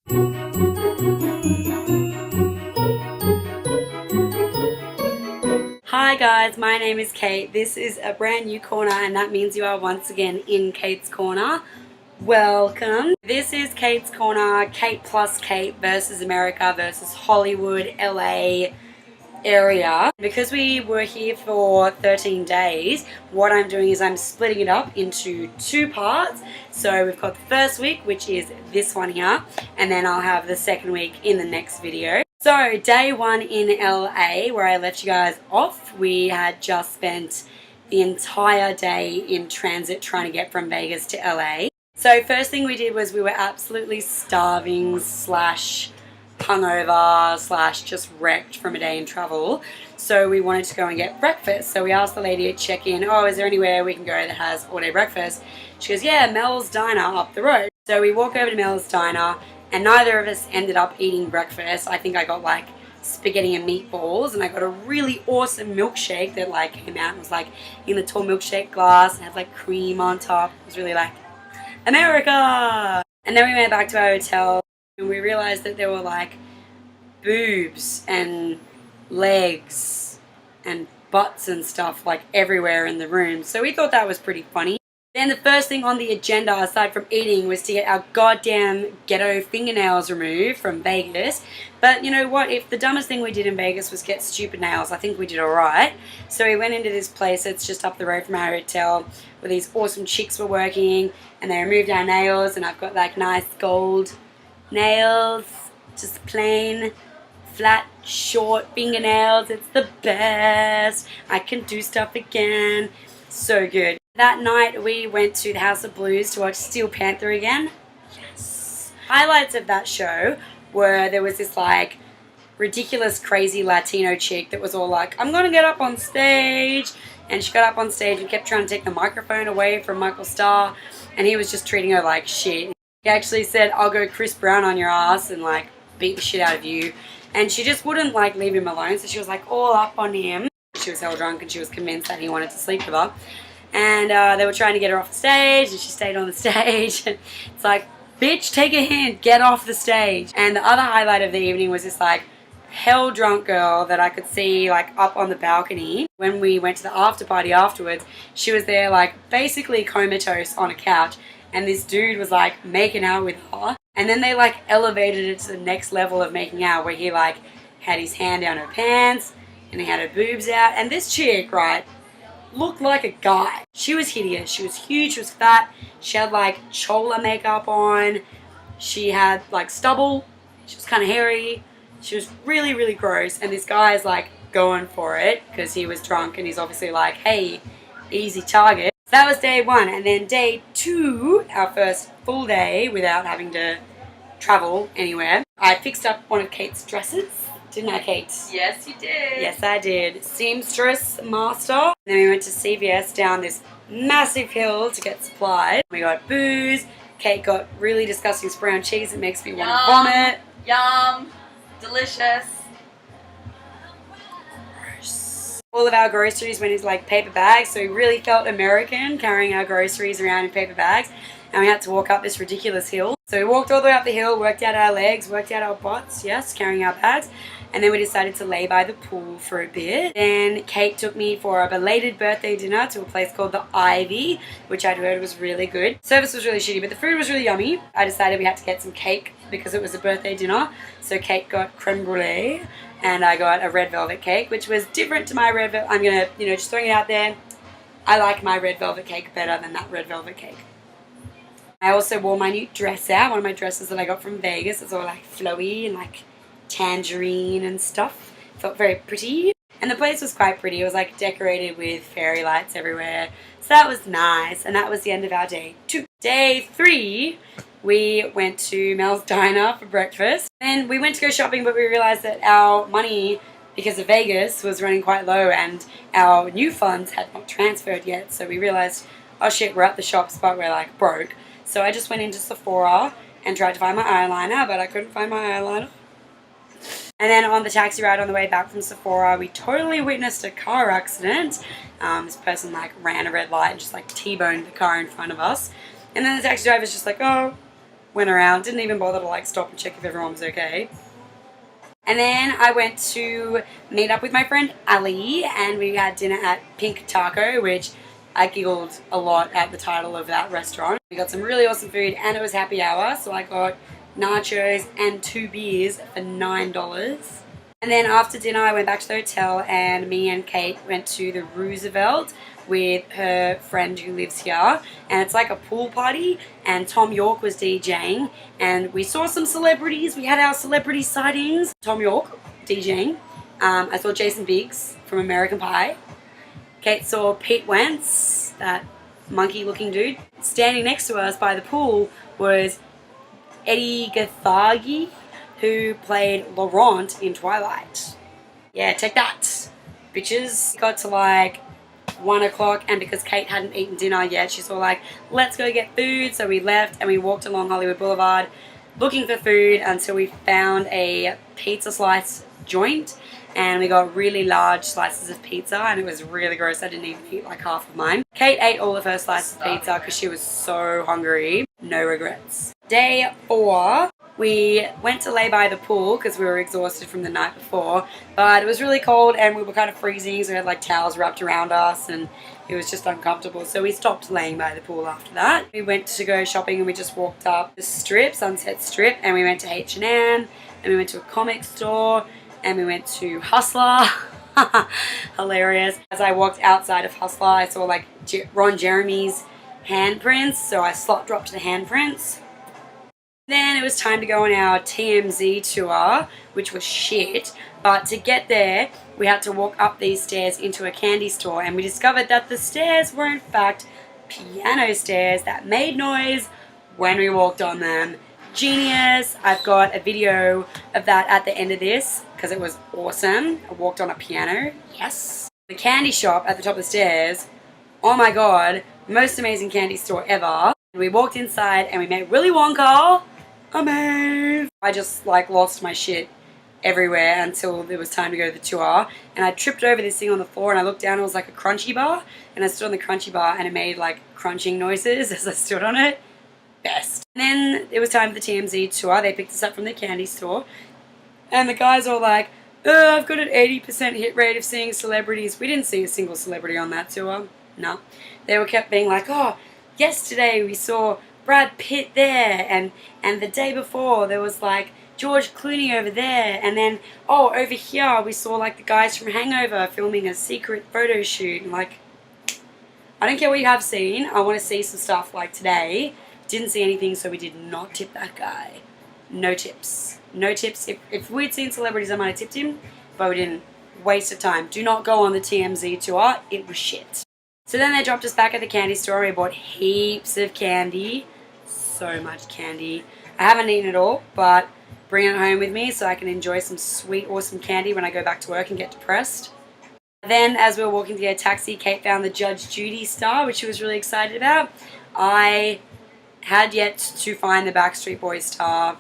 Hi guys, my name is Kate. This is a brand new corner and that means you are once again in Kate's Corner. Welcome. This is Kate's Corner, Kate plus Kate versus America versus Hollywood, LA area. Because we were here for 13 days, what I'm doing is I'm splitting it up into two parts. So we've got the first week, which is this one here, and then I'll have the second week in the next video. So day one in LA, where I left you guys off, we had just spent the entire day in transit trying to get from Vegas to LA. So first thing we did was we were absolutely starving slash hungover slash just wrecked from a day in travel. So we wanted to go and get breakfast. So we asked the lady at check-in, oh, is there anywhere we can go that has all-day breakfast? She goes, yeah, Mel's Diner up the road. So we walk over to Mel's Diner, and neither of us ended up eating breakfast. I think I got like spaghetti and meatballs, and I got a really awesome milkshake that like came out and was like in the tall milkshake glass and had like cream on top. It was really like America. And then we went back to our hotel and we realized that there were like boobs and legs and butts and stuff like everywhere in the room. So we thought that was pretty funny. Then the first thing on the agenda, aside from eating, was to get our goddamn ghetto fingernails removed from Vegas. But you know what? If the dumbest thing we did in Vegas was get stupid nails, I think we did alright. So we went into this place that's just up the road from our hotel where these awesome chicks were working, and they removed our nails, and I've got like nice gold nails, just plain flat short fingernails. It's the best. I can do stuff again. So good. That night we went to the House of Blues to watch Steel Panther again. Yes. Highlights of that show were there was this like ridiculous crazy Latino chick that was all like, I'm gonna get up on stage, and she got up on stage and kept trying to take the microphone away from Michael Starr, and he was just treating her like shit. He actually said, I'll go Chris Brown on your ass and like beat the shit out of you, and she just wouldn't like leave him alone, so she was like all up on him. She was hell drunk and she was convinced that he wanted to sleep with her. And they were trying to get her off the stage, and she stayed on the stage. It's like, bitch, take a hint, get off the stage. And the other highlight of the evening was this like hell drunk girl that I could see like up on the balcony. When we went to the after party afterwards, she was there like basically comatose on a couch, and this dude was like making out with her. And then they like elevated it to the next level of making out, where he like had his hand down her pants and he had her boobs out. And this chick, right, looked like a guy. She was hideous. She was huge. She was fat. She had like chola makeup on. She had like stubble. She was kind of hairy. She was really, really gross. And this guy is like going for it because he was drunk, and he's obviously like, hey, easy target. So that was day one. And then day two, our first full day without having to travel anywhere, I fixed up one of Kate's dresses. Didn't I, Kate? Yes, you did. Yes, I did. Seamstress master. And then we went to CVS down this massive hill to get supplies. We got booze. Kate got really disgusting brown cheese that makes me want to vomit. Yum. Delicious. Gross. All of our groceries went into like paper bags, so we really felt American carrying our groceries around in paper bags. And we had to walk up this ridiculous hill. So we walked all the way up the hill, worked out our legs, worked out our butts, yes, carrying our bags. And then we decided to lay by the pool for a bit. Then Kate took me for a belated birthday dinner to a place called the Ivy, which I'd heard was really good. Service was really shitty, but the food was really yummy. I decided we had to get some cake because it was a birthday dinner. So Kate got creme brulee and I got a red velvet cake, which was different to my red velvet. I'm gonna, just throwing it out there. I like my red velvet cake better than that red velvet cake. I also wore my new dress out, one of my dresses that I got from Vegas. It's all like flowy and like tangerine and stuff. Felt very pretty. And the place was quite pretty. It was like decorated with fairy lights everywhere. So that was nice. And that was the end of our day two. Day three, we went to Mel's Diner for breakfast. And we went to go shopping, but we realized that our money, because of Vegas, was running quite low and our new funds had not transferred yet. So we realized, oh shit, we're at the shops, but we're like broke. So I just went into Sephora and tried to find my eyeliner, but I couldn't find my eyeliner. And then on the taxi ride on the way back from Sephora, we totally witnessed a car accident. This person like ran a red light and just like T-boned the car in front of us. And then the taxi driver's just like, oh, went around, didn't even bother to like stop and check if everyone was okay. And then I went to meet up with my friend Ali, and we had dinner at Pink Taco, which I giggled a lot at the title of that restaurant. We got some really awesome food, and it was happy hour, so I got nachos and 2 beers for $9. And then after dinner I went back to the hotel, and me and Kate went to the Roosevelt with her friend who lives here, and it's like a pool party, and Tom York was DJing, and we saw some celebrities. We had our celebrity sightings. Tom York DJing. I saw Jason Biggs from American Pie. Kate saw Pete Wentz, that monkey looking dude. Standing next to us by the pool was Eddie Gathagi, who played Laurent in Twilight. Yeah, take that, bitches. Got to like 1 o'clock, and because Kate hadn't eaten dinner yet, she's all like, let's go get food. So we left and we walked along Hollywood Boulevard looking for food until we found a pizza slice joint, and we got really large slices of pizza, and it was really gross. I didn't even eat like half of mine. Kate ate all of her slices of pizza because she was so hungry. No regrets. Day 4, we went to lay by the pool because we were exhausted from the night before, but it was really cold and we were kind of freezing, so we had like towels wrapped around us and it was just uncomfortable, so we stopped laying by the pool after that. We went to go shopping, and we just walked up the strip, Sunset Strip, and we went to H&M, and we went to a comic store, and we went to Hustler. Hilarious. As I walked outside of Hustler, I saw like Ron Jeremy's handprints, so I slot dropped the handprints. Then it was time to go on our TMZ tour, which was shit, but to get there we had to walk up these stairs into a candy store, and we discovered that the stairs were in fact piano stairs that made noise when we walked on them. Genius. I've got a video of that at the end of this because it was awesome. I walked on a piano. Yes. The candy shop at the top of the stairs, oh my god, most amazing candy store ever. We walked inside and we met Willy Wonka. Amazing. I just like lost my shit everywhere until it was time to go to the tour, and I tripped over this thing on the floor, and I looked down and it was like a crunchy bar, and I stood on the crunchy bar and it made like crunching noises as I stood on it. Best. And then it was time for the TMZ tour. They picked us up from the candy store, and the guys were like, oh, I've got an 80% hit rate of seeing celebrities. We didn't see a single celebrity on that tour. No. They were kept being like, oh, yesterday we saw Brad Pitt there, and the day before there was like George Clooney over there, and then oh, over here we saw like the guys from Hangover filming a secret photo shoot. And like, I don't care what you have seen, I want to see some stuff like today. Didn't see anything, so we did not tip that guy. No tips. No tips. If we'd seen celebrities, I might have tipped him, but we didn't. Waste of time. Do not go on the TMZ tour. It was shit. So then they dropped us back at the candy store. We bought heaps of candy. So much candy. I haven't eaten it all, but bring it home with me so I can enjoy some sweet, awesome candy when I go back to work and get depressed. Then as we were walking to get a taxi, Kate found the Judge Judy star, which she was really excited about. I had yet to find the Backstreet Boys star.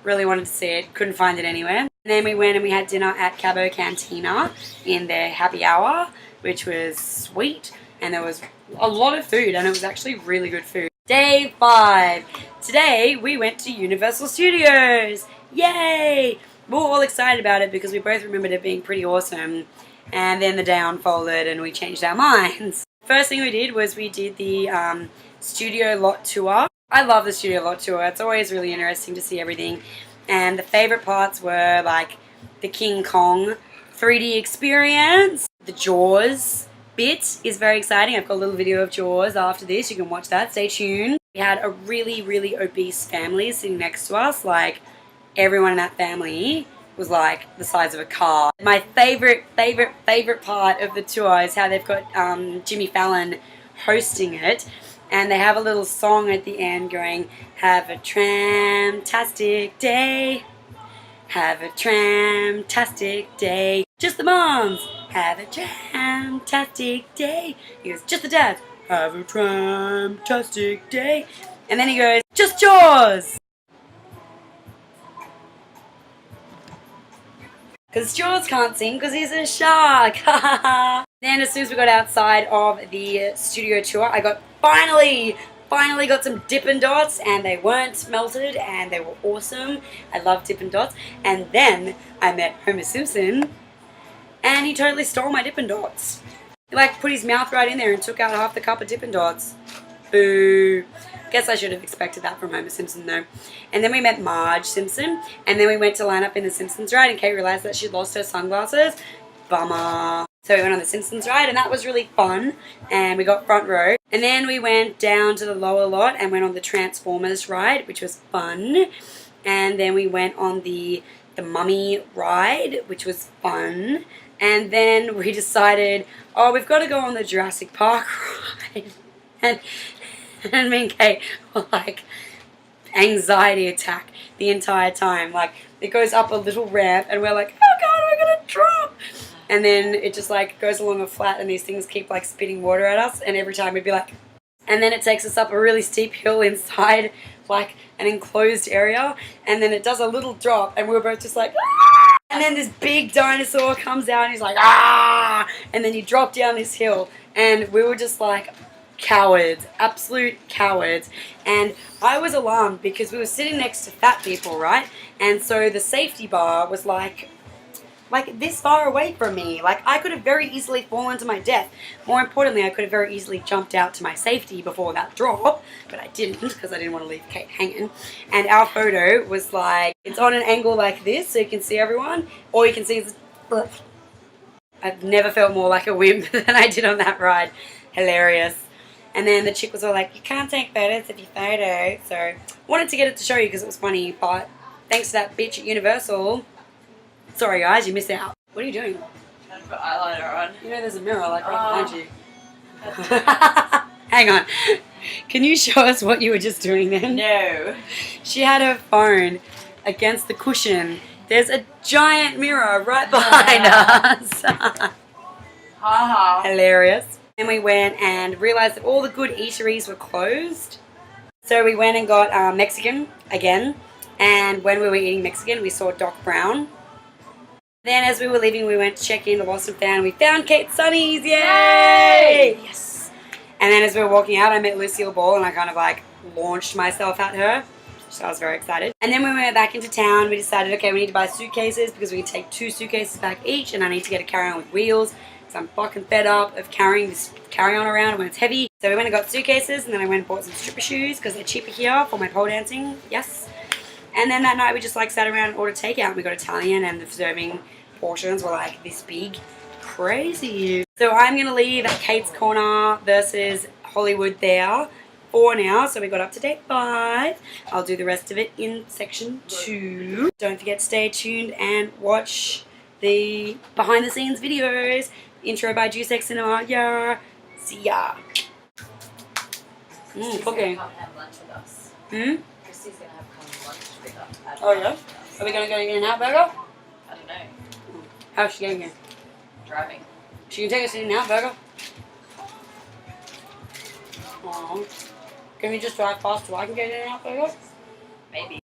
Really wanted to see it. Couldn't find it anywhere. And then we went and we had dinner at Cabo Cantina in their happy hour, which was sweet. And there was a lot of food, and it was actually really good food. Day 5. Today we went to Universal Studios. Yay! We were all excited about it because we both remembered it being pretty awesome. And then the day unfolded and we changed our minds. First thing we did was we did the Studio Lot Tour. I love the Studio Lot Tour. It's always really interesting to see everything. And the favorite parts were like the King Kong 3D experience. The Jaws bit is very exciting. I've got a little video of Jaws after this. You can watch that. Stay tuned. We had a really, really obese family sitting next to us. Like, everyone in that family was like the size of a car. My favorite part of the tour is how they've got Jimmy Fallon hosting it. And they have a little song at the end going, have a tram-tastic day. Have a tram-tastic day. Just the moms. Have a tram-tastic day. He goes, just the dads. Have a tram-tastic day. And then he goes, just Jaws. Because Jaws can't sing because he's a shark. Then as soon as we got outside of the studio tour, I got finally finally got some Dippin' Dots, and they weren't melted, and they were awesome. I love Dippin' Dots. And then I met Homer Simpson, and he totally stole my Dippin' Dots. He like put his mouth right in there and took out half the cup of Dippin' Dots. Boo. Guess I should have expected that from Homer Simpson though. And then we met Marge Simpson, and then we went to line up in the Simpsons ride, and Kate realised that she'd lost her sunglasses. Bummer. So we went on the Simpsons ride, and that was really fun, and we got front row. And then we went down to the lower lot and went on the Transformers ride, which was fun. And then we went on the Mummy ride, which was fun. And then we decided, oh, we've got to go on the Jurassic Park ride. And me and Kate were like, anxiety attack the entire time. Like, it goes up a little ramp, and we're like, oh God, we're going to drop. And then it just like goes along a flat, and these things keep like spitting water at us, and every time we'd be like, and then it takes us up a really steep hill inside like an enclosed area, and then it does a little drop, and we were both just like, ah! And then this big dinosaur comes out, and he's like, ah! And then you drop down this hill, and we were just like, cowards, absolute cowards. And I was alarmed because we were sitting next to fat people, right? And so the safety bar was like this far away from me. Like, I could have very easily fallen to my death. More importantly, I could have very easily jumped out to my safety before that drop, but I didn't because I didn't want to leave Kate hanging. And our photo was like, it's on an angle like this so you can see everyone. All you can see is, I've never felt more like a wimp than I did on that ride. Hilarious. And then the chick was all like, you can't take photos of your photo. So I wanted to get it to show you because it was funny, but thanks to that bitch at Universal, sorry guys, you missed out. What are you doing? Trying to put eyeliner on. You know there's a mirror like right behind you. Hang on. Can you show us what you were just doing then? No. She had her phone against the cushion. There's a giant mirror right behind us. Haha. Hilarious. Then we went and realised that all the good eateries were closed. So we went and got Mexican again. And when we were eating Mexican, we saw Doc Brown. Then as we were leaving, we went to check in the Lost and Found. We found Kate's Sunnies. Yay! Yes. And then as we were walking out, I met Lucille Ball, and I kind of like launched myself at her. So I was very excited. And then when we went back into town, we decided, okay, we need to buy suitcases because we could take 2 suitcases back each, and I need to get a carry-on with wheels. So I'm fucking fed up of carrying this carry-on around when it's heavy. So we went and got suitcases, and then I went and bought some stripper shoes because they're cheaper here for my pole dancing. Yes. And then that night we just like sat around and ordered takeout. We got Italian, and the serving portions were like this big. Crazy. So I'm going to leave at Kate's Corner versus Hollywood there for now. So we got up to date 5. I'll do the rest of it in section 2. Don't forget to stay tuned and watch the behind the scenes videos. Intro by Deus Ex Cinema. Yeah. See ya. Christy's cooking. gonna come have lunch with us. Christy's gonna have come lunch with us. Oh yeah? Are we gonna go in and out burger? I don't know. How's she getting here? Driving. She can take us in and out burger. Aww. Can we just drive past so I can get in and out burger? Maybe.